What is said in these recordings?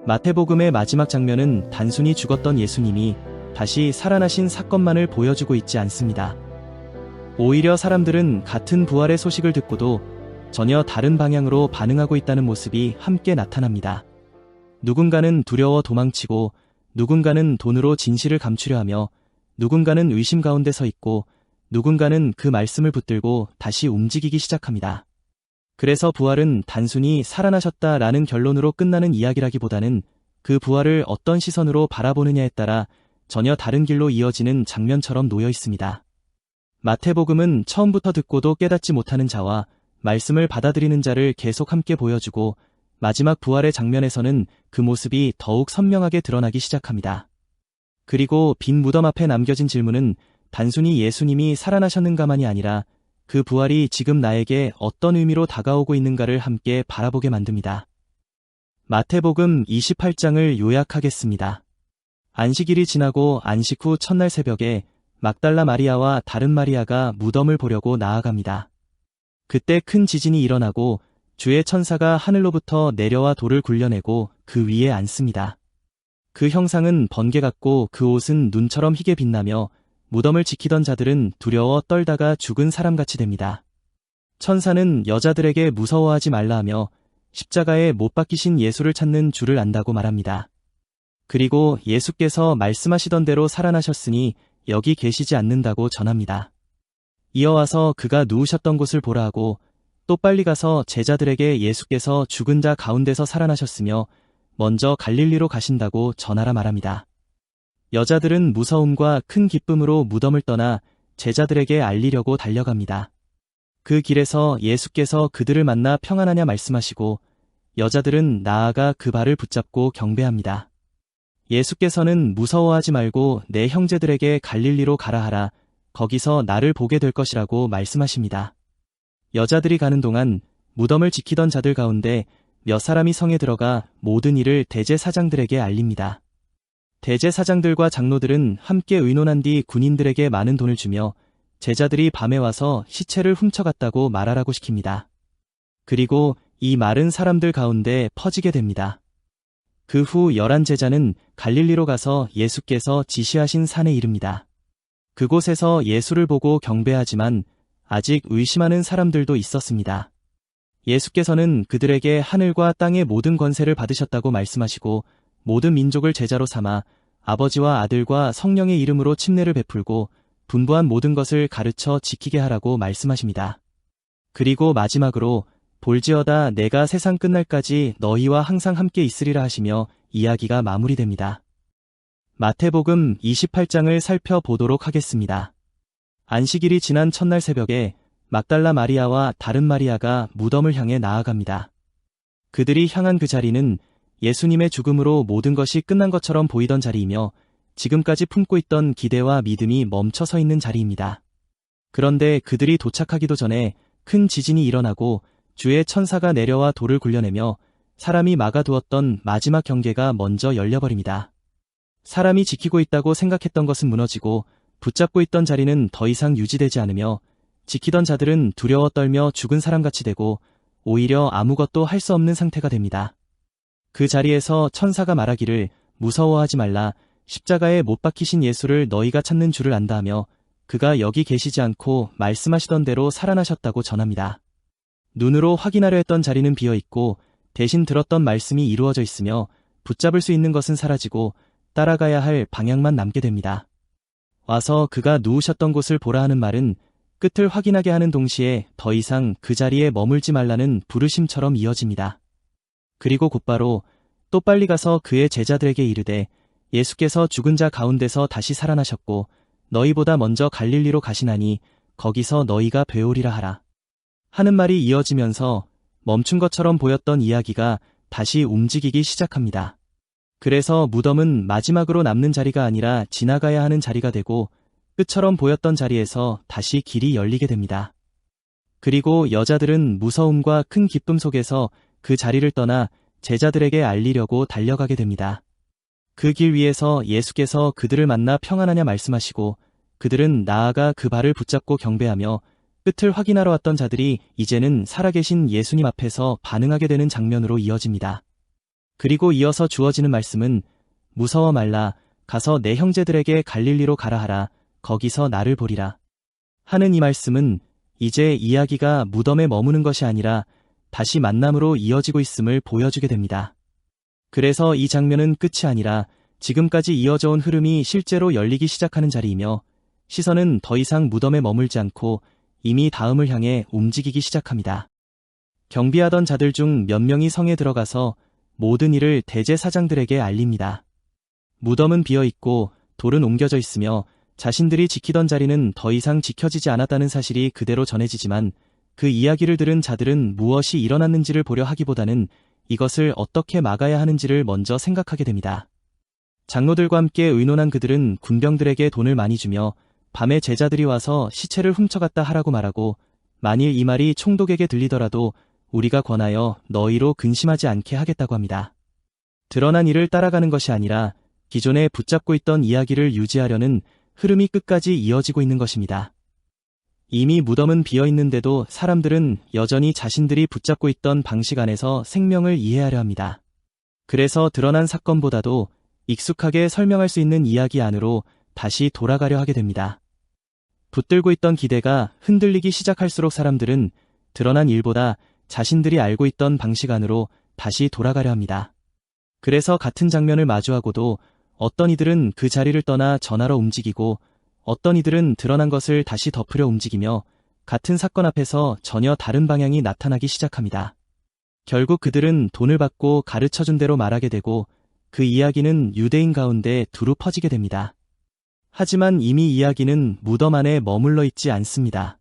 마태복음의 마지막 장면은 단순히 죽었던 예수님이 다시 살아나신 사건만을 보여주고 있지 않습니다. 오히려 사람들은 같은 부활의 소식을 듣고도 전혀 다른 방향으로 반응하고 있다는 모습이 함께 나타납니다. 누군가는 두려워 도망치고, 누군가는 돈으로 진실을 감추려 하며, 누군가는 의심 가운데 서 있고, 누군가는 그 말씀을 붙들고 다시 움직이기 시작합니다. 그래서 부활은 단순히 살아나셨다라는 결론으로 끝나는 이야기라기보다는 그 부활을 어떤 시선으로 바라보느냐에 따라 전혀 다른 길로 이어지는 장면처럼 놓여 있습니다. 마태복음은 처음부터 듣고도 깨닫지 못하는 자와 말씀을 받아들이는 자를 계속 함께 보여주고, 마지막 부활의 장면에서는 그 모습이 더욱 선명하게 드러나기 시작합니다. 그리고 빈 무덤 앞에 남겨진 질문은 단순히 예수님이 살아나셨는가만이 아니라 그 부활이 지금 나에게 어떤 의미로 다가오고 있는가를 함께 바라보게 만듭니다. 마태복음 28장을 요약하겠습니다. 안식일이 지나고 안식 후 첫날 새벽에 막달라 마리아와 다른 마리아가 무덤을 보려고 나아갑니다. 그때 큰 지진이 일어나고 주의 천사가 하늘로부터 내려와 돌을 굴려내고 그 위에 앉습니다. 그 형상은 번개 같고 그 옷은 눈처럼 희게 빛나며 무덤을 지키던 자들은 두려워 떨다가 죽은 사람같이 됩니다. 천사는 여자들에게 무서워하지 말라 하며 십자가에 못 박히신 예수를 찾는 줄을 안다고 말합니다. 그리고 예수께서 말씀하시던 대로 살아나셨으니 여기 계시지 않는다고 전합니다. 이어와서 그가 누우셨던 곳을 보라 하고 또 빨리 가서 제자들에게 예수께서 죽은 자 가운데서 살아나셨으며 먼저 갈릴리로 가신다고 전하라 말합니다. 여자들은 무서움과 큰 기쁨으로 무덤을 떠나 제자들에게 알리려고 달려갑니다. 그 길에서 예수께서 그들을 만나 평안하냐 말씀하시고 여자들은 나아가 그 발을 붙잡고 경배합니다. 예수께서는 무서워하지 말고 내 형제들에게 갈릴리로 가라 하라. 거기서 나를 보게 될 것이라고 말씀하십니다. 여자들이 가는 동안 무덤을 지키던 자들 가운데 몇 사람이 성에 들어가 모든 일을 대제사장들에게 알립니다. 대제사장들과 장로들은 함께 의논한 뒤 군인들에게 많은 돈을 주며 제자들이 밤에 와서 시체를 훔쳐갔다고 말하라고 시킵니다. 그리고 이 말은 사람들 가운데 퍼지게 됩니다. 그 후 11제자는 갈릴리로 가서 예수께서 지시하신 산에 이릅니다. 그곳에서 예수를 보고 경배하지만 아직 의심하는 사람들도 있었습니다. 예수께서는 그들에게 하늘과 땅의 모든 권세를 받으셨다고 말씀하시고 모든 민족을 제자로 삼아 아버지와 아들과 성령의 이름으로 침례를 베풀고 분부한 모든 것을 가르쳐 지키게 하라고 말씀하십니다. 그리고 마지막으로 볼지어다 내가 세상 끝날까지 너희와 항상 함께 있으리라 하시며 이야기가 마무리됩니다. 마태복음 28장을 살펴보도록 하겠습니다. 안식일이 지난 첫날 새벽에 막달라 마리아와 다른 마리아가 무덤을 향해 나아갑니다. 그들이 향한 그 자리는 예수님의 죽음으로 모든 것이 끝난 것처럼 보이던 자리이며 지금까지 품고 있던 기대와 믿음이 멈춰 서 있는 자리입니다. 그런데 그들이 도착하기도 전에 큰 지진이 일어나고 주의 천사가 내려와 돌을 굴려내며 사람이 막아두었던 마지막 경계가 먼저 열려버립니다. 사람이 지키고 있다고 생각했던 것은 무너지고 붙잡고 있던 자리는 더 이상 유지되지 않으며 지키던 자들은 두려워 떨며 죽은 사람같이 되고 오히려 아무것도 할 수 없는 상태가 됩니다. 그 자리에서 천사가 말하기를 무서워하지 말라 십자가에 못 박히신 예수를 너희가 찾는 줄을 안다 하며 그가 여기 계시지 않고 말씀하시던 대로 살아나셨다고 전합니다. 눈으로 확인하려 했던 자리는 비어 있고 대신 들었던 말씀이 이루어져 있으며 붙잡을 수 있는 것은 사라지고 따라가야 할 방향만 남게 됩니다. 와서 그가 누우셨던 곳을 보라 하는 말은 끝을 확인하게 하는 동시에 더 이상 그 자리에 머물지 말라는 부르심처럼 이어집니다. 그리고 곧바로 또 빨리 가서 그의 제자들에게 이르되 예수께서 죽은 자 가운데서 다시 살아나셨고 너희보다 먼저 갈릴리로 가시나니 거기서 너희가 뵈오리라 하라. 하는 말이 이어지면서 멈춘 것처럼 보였던 이야기가 다시 움직이기 시작합니다. 그래서 무덤은 마지막으로 남는 자리가 아니라 지나가야 하는 자리가 되고 끝처럼 보였던 자리에서 다시 길이 열리게 됩니다. 그리고 여자들은 무서움과 큰 기쁨 속에서 그 자리를 떠나 제자들에게 알리려고 달려가게 됩니다. 그 길 위에서 예수께서 그들을 만나 평안하냐 말씀하시고 그들은 나아가 그 발을 붙잡고 경배하며 끝을 확인하러 왔던 자들이 이제는 살아계신 예수님 앞에서 반응하게 되는 장면으로 이어집니다. 그리고 이어서 주어지는 말씀은 무서워 말라. 가서 내 형제들에게 갈릴리로 가라 하라. 거기서 나를 보리라. 하는 이 말씀은 이제 이야기가 무덤에 머무는 것이 아니라 다시 만남으로 이어지고 있음을 보여주게 됩니다. 그래서 이 장면은 끝이 아니라 지금까지 이어져온 흐름이 실제로 열리기 시작하는 자리이며 시선은 더 이상 무덤에 머물지 않고 이미 다음을 향해 움직이기 시작합니다. 경비하던 자들 중 몇 명이 성에 들어가서 모든 일을 대제사장들에게 알립니다. 무덤은 비어있고 돌은 옮겨져 있으며 자신들이 지키던 자리는 더 이상 지켜지지 않았다는 사실이 그대로 전해지지만 그 이야기를 들은 자들은 무엇이 일어났는지를 보려 하기보다는 이것을 어떻게 막아야 하는지를 먼저 생각하게 됩니다. 장로들과 함께 의논한 그들은 군병들에게 돈을 많이 주며 밤에 제자들이 와서 시체를 훔쳐갔다 하라고 말하고 만일 이 말이 총독에게 들리더라도 우리가 권하여 너희로 근심하지 않게 하겠다고 합니다. 드러난 일을 따라가는 것이 아니라 기존에 붙잡고 있던 이야기를 유지하려는 흐름이 끝까지 이어지고 있는 것입니다. 이미 무덤은 비어있는데도 사람들은 여전히 자신들이 붙잡고 있던 방식 안에서 생명을 이해하려 합니다. 그래서 드러난 사건보다도 익숙하게 설명할 수 있는 이야기 안으로 다시 돌아가려 하게 됩니다. 붙들고 있던 기대가 흔들리기 시작할수록 사람들은 드러난 일보다 자신들이 알고 있던 방식 안으로 다시 돌아가려 합니다. 그래서 같은 장면을 마주하고도 어떤 이들은 그 자리를 떠나 전하러 움직이고 어떤 이들은 드러난 것을 다시 덮으려 움직이며 같은 사건 앞에서 전혀 다른 방향이 나타나기 시작합니다. 결국 그들은 돈을 받고 가르쳐준 대로 말하게 되고 그 이야기는 유대인 가운데 두루 퍼지게 됩니다. 하지만 이미 이야기는 무덤 안에 머물러 있지 않습니다.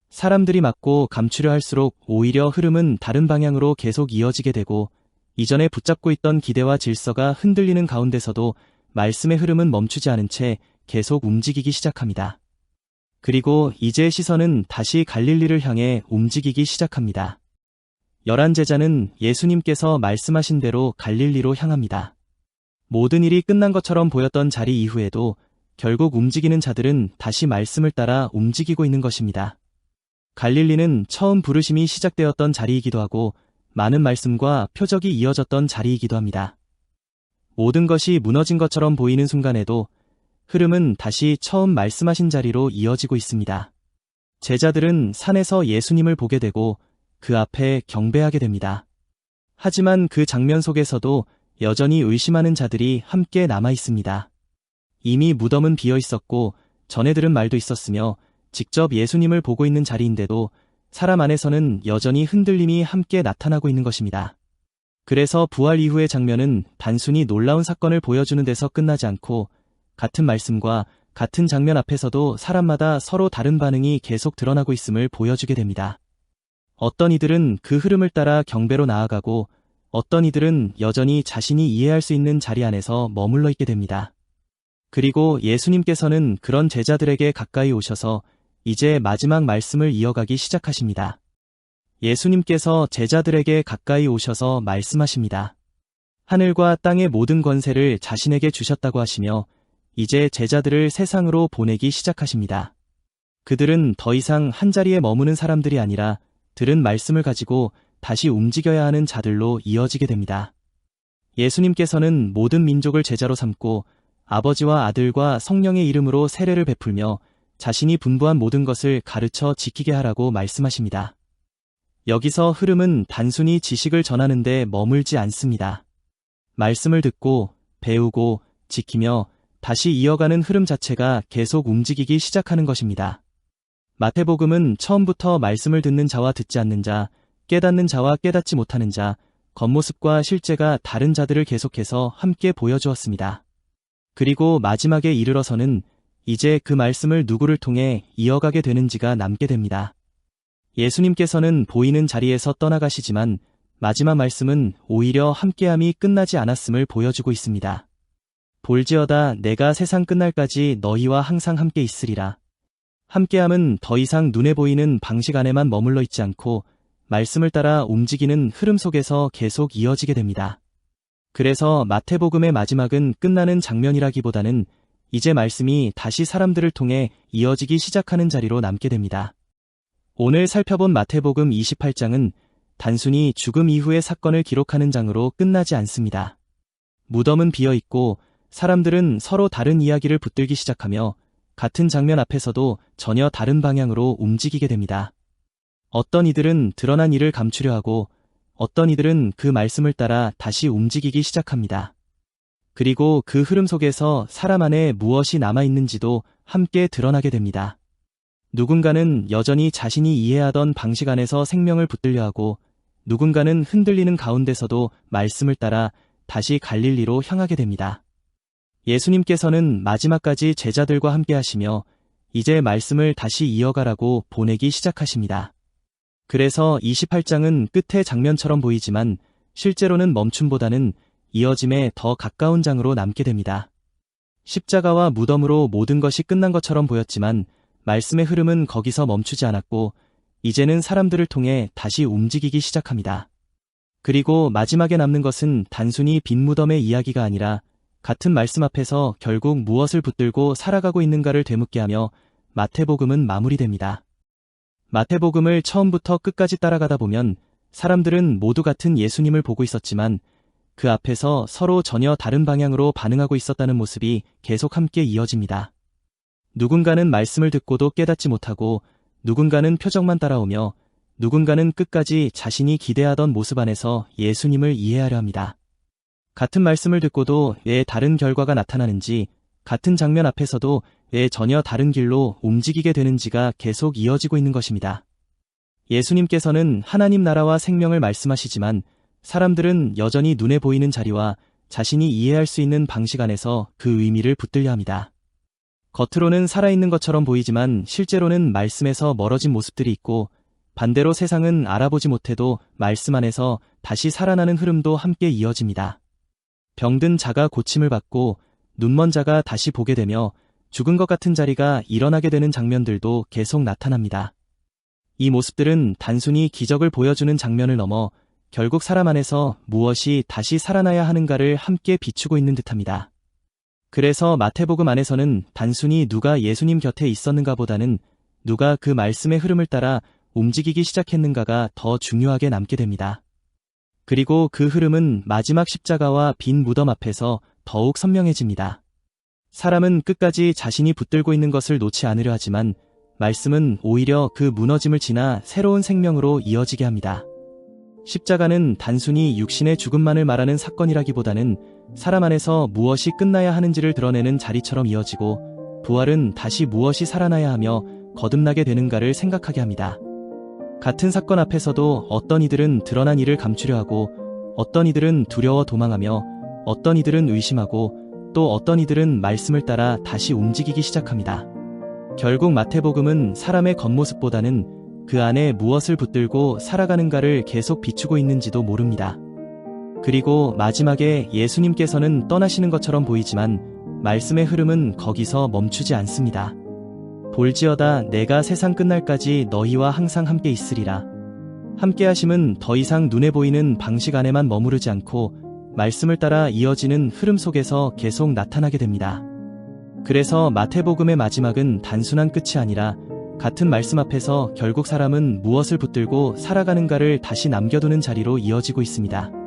사람들이 막고 감추려 할수록 오히려 흐름은 다른 방향으로 계속 이어지게 되고 이전에 붙잡고 있던 기대와 질서가 흔들리는 가운데서도 말씀의 흐름은 멈추지 않은 채 계속 움직이기 시작합니다. 그리고 이제 시선은 다시 갈릴리를 향해 움직이기 시작합니다. 11 제자는 예수님께서 말씀하신 대로 갈릴리로 향합니다. 모든 일이 끝난 것처럼 보였던 자리 이후에도 결국 움직이는 자들은 다시 말씀을 따라 움직이고 있는 것입니다. 갈릴리는 처음 부르심이 시작되었던 자리이기도 하고 많은 말씀과 표적이 이어졌던 자리이기도 합니다. 모든 것이 무너진 것처럼 보이는 순간에도 흐름은 다시 처음 말씀하신 자리로 이어지고 있습니다. 제자들은 산에서 예수님을 보게 되고 그 앞에 경배하게 됩니다. 하지만 그 장면 속에서도 여전히 의심하는 자들이 함께 남아 있습니다. 이미 무덤은 비어 있었고 전에 들은 말도 있었으며 직접 예수님을 보고 있는 자리인데도 사람 안에서는 여전히 흔들림이 함께 나타나고 있는 것입니다. 그래서 부활 이후의 장면은 단순히 놀라운 사건을 보여주는 데서 끝나지 않고 같은 말씀과 같은 장면 앞에서도 사람마다 서로 다른 반응이 계속 드러나고 있음을 보여주게 됩니다. 어떤 이들은 그 흐름을 따라 경배로 나아가고 어떤 이들은 여전히 자신이 이해할 수 있는 자리 안에서 머물러 있게 됩니다. 그리고 예수님께서는 그런 제자들에게 가까이 오셔서 이제 마지막 말씀을 이어가기 시작하십니다. 예수님께서 제자들에게 가까이 오셔서 말씀하십니다. 하늘과 땅의 모든 권세를 자신에게 주셨다고 하시며 이제 제자들을 세상으로 보내기 시작하십니다. 그들은 더 이상 한자리에 머무는 사람들이 아니라 들은 말씀을 가지고 다시 움직여야 하는 자들로 이어지게 됩니다. 예수님께서는 모든 민족을 제자로 삼고 아버지와 아들과 성령의 이름으로 세례를 베풀며 자신이 분부한 모든 것을 가르쳐 지키게 하라고 말씀하십니다. 여기서 흐름은 단순히 지식을 전하는 데 머물지 않습니다. 말씀을 듣고 배우고 지키며 다시 이어가는 흐름 자체가 계속 움직이기 시작하는 것입니다. 마태복음은 처음부터 말씀을 듣는 자와 듣지 않는 자, 깨닫는 자와 깨닫지 못하는 자, 겉모습과 실제가 다른 자들을 계속해서 함께 보여주었습니다. 그리고 마지막에 이르러서는 이제 그 말씀을 누구를 통해 이어가게 되는지가 남게 됩니다. 예수님께서는 보이는 자리에서 떠나가시지만 마지막 말씀은 오히려 함께함이 끝나지 않았음을 보여주고 있습니다. 볼지어다 내가 세상 끝날까지 너희와 항상 함께 있으리라. 함께함은 더 이상 눈에 보이는 방식 안에만 머물러 있지 않고 말씀을 따라 움직이는 흐름 속에서 계속 이어지게 됩니다. 그래서 마태복음의 마지막은 끝나는 장면이라기보다는 이제 말씀이 다시 사람들을 통해 이어지기 시작하는 자리로 남게 됩니다. 오늘 살펴본 마태복음 28장은 단순히 죽음 이후의 사건을 기록하는 장으로 끝나지 않습니다. 무덤은 비어 있고 사람들은 서로 다른 이야기를 붙들기 시작하며 같은 장면 앞에서도 전혀 다른 방향으로 움직이게 됩니다. 어떤 이들은 드러난 일을 감추려 하고 어떤 이들은 그 말씀을 따라 다시 움직이기 시작합니다. 그리고 그 흐름 속에서 사람 안에 무엇이 남아있는지도 함께 드러나게 됩니다. 누군가는 여전히 자신이 이해하던 방식 안에서 생명을 붙들려 하고 누군가는 흔들리는 가운데서도 말씀을 따라 다시 갈릴리로 향하게 됩니다. 예수님께서는 마지막까지 제자들과 함께 하시며 이제 말씀을 다시 이어가라고 보내기 시작하십니다. 그래서 28장은 끝의 장면처럼 보이지만 실제로는 멈춤보다는 이어짐에 더 가까운 장으로 남게 됩니다. 십자가와 무덤으로 모든 것이 끝난 것처럼 보였지만 말씀의 흐름은 거기서 멈추지 않았고 이제는 사람들을 통해 다시 움직이기 시작합니다. 그리고 마지막에 남는 것은 단순히 빈 무덤의 이야기가 아니라 같은 말씀 앞에서 결국 무엇을 붙들고 살아가고 있는가를 되묻게 하며 마태복음은 마무리됩니다. 마태복음을 처음부터 끝까지 따라가다 보면 사람들은 모두 같은 예수님을 보고 있었지만 그 앞에서 서로 전혀 다른 방향으로 반응하고 있었다는 모습이 계속 함께 이어집니다. 누군가는 말씀을 듣고도 깨닫지 못하고 누군가는 표정만 따라오며 누군가는 끝까지 자신이 기대하던 모습 안에서 예수님을 이해하려 합니다. 같은 말씀을 듣고도 왜 다른 결과가 나타나는지, 같은 장면 앞에서도 왜 전혀 다른 길로 움직이게 되는지가 계속 이어지고 있는 것입니다. 예수님께서는 하나님 나라와 생명을 말씀하시지만 사람들은 여전히 눈에 보이는 자리와 자신이 이해할 수 있는 방식 안에서 그 의미를 붙들려 합니다. 겉으로는 살아있는 것처럼 보이지만 실제로는 말씀에서 멀어진 모습들이 있고 반대로 세상은 알아보지 못해도 말씀 안에서 다시 살아나는 흐름도 함께 이어집니다. 병든 자가 고침을 받고 눈먼 자가 다시 보게 되며 죽은 것 같은 자리가 일어나게 되는 장면들도 계속 나타납니다. 이 모습들은 단순히 기적을 보여주는 장면을 넘어 결국 사람 안에서 무엇이 다시 살아나야 하는가를 함께 비추고 있는 듯합니다. 그래서 마태복음 안에서는 단순히 누가 예수님 곁에 있었는가 보다는 누가 그 말씀의 흐름을 따라 움직이기 시작했는가가 더 중요하게 남게 됩니다. 그리고 그 흐름은 마지막 십자가와 빈 무덤 앞에서 더욱 선명해집니다. 사람은 끝까지 자신이 붙들고 있는 것을 놓지 않으려 하지만 말씀은 오히려 그 무너짐을 지나 새로운 생명으로 이어지게 합니다. 십자가는 단순히 육신의 죽음만을 말하는 사건이라기보다는 사람 안에서 무엇이 끝나야 하는지를 드러내는 자리처럼 이어지고 부활은 다시 무엇이 살아나야 하며 거듭나게 되는가를 생각하게 합니다. 같은 사건 앞에서도 어떤 이들은 드러난 일을 감추려 하고 어떤 이들은 두려워 도망하며 어떤 이들은 의심하고 또 어떤 이들은 말씀을 따라 다시 움직이기 시작합니다. 결국 마태복음은 사람의 겉모습보다는 그 안에 무엇을 붙들고 살아가는가를 계속 비추고 있는지도 모릅니다. 그리고 마지막에 예수님께서는 떠나시는 것처럼 보이지만 말씀의 흐름은 거기서 멈추지 않습니다. 볼지어다 내가 세상 끝날까지 너희와 항상 함께 있으리라. 함께하심은 더 이상 눈에 보이는 방식 안에만 머무르지 않고 말씀을 따라 이어지는 흐름 속에서 계속 나타나게 됩니다. 그래서 마태복음의 마지막은 단순한 끝이 아니라 같은 말씀 앞에서 결국 사람은 무엇을 붙들고 살아가는가를 다시 남겨두는 자리로 이어지고 있습니다.